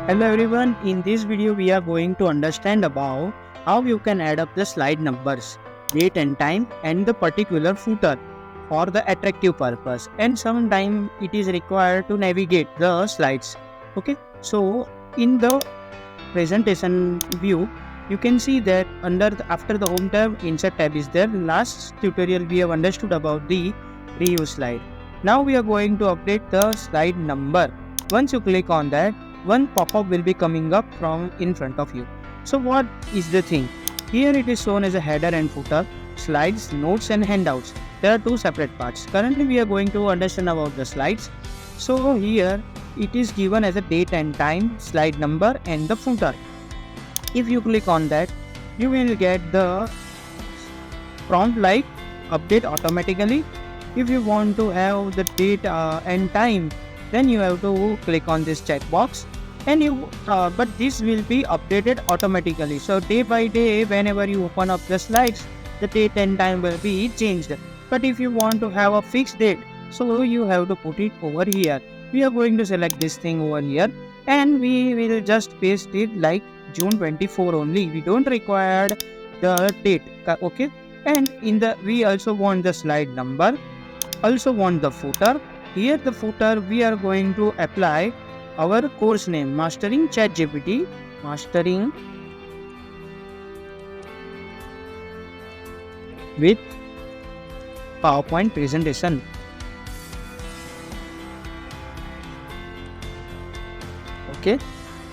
Hello everyone, in this video we are going to understand about how you can add up the slide numbers, date and time and the particular footer for the attractive purpose, and sometime it is required to navigate the slides. Okay, so in the presentation view you can see that after the home tab, insert tab is there. Last tutorial we have understood about the reuse slide. Now we are going to update the slide number. Once you click on that, one pop-up will be coming up from in front of you. So what is the thing? Here it is shown as a header and footer, slides, notes and handouts. There are two separate parts. Currently we are going to understand about the slides. So here it is given as a date and time, slide number and the footer. If you click on that, you will get the prompt like update automatically. If you want to have the date and time, then you have to click on this checkbox, and but this will be updated automatically. So day by day, whenever you open up the slides, the date and time will be changed. But if you want to have a fixed date, so you have to put it over here. We are going to select this thing over here, and we will just paste it like June 24 only. We don't require the date. Okay, and we also want the slide number, also want the footer. Here the footer we are going to apply our course name, Mastering ChatGPT, Mastering with PowerPoint presentation. Okay,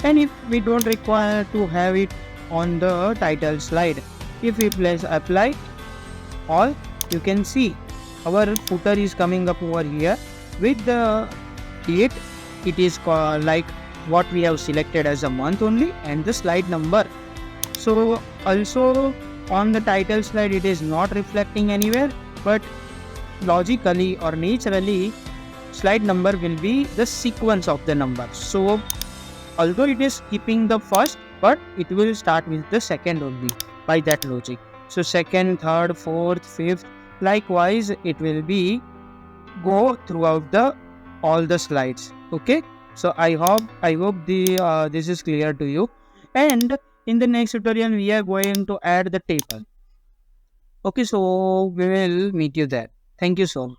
and if we don't require to have it on the title slide, if we press apply all, you can see our footer is coming up over here with the date. It is like what we have selected as a month only, and the slide number. So also on the title slide it is not reflecting anywhere, but logically or naturally slide number will be the sequence of the number. So although it is keeping the first, but it will start with the second only by that logic. So second, third, fourth, fifth, likewise it will be go throughout the all the slides. Okay, so I hope the this is clear to you, and in the next tutorial we are going to add the table. Okay, so we will meet you there. Thank you so much.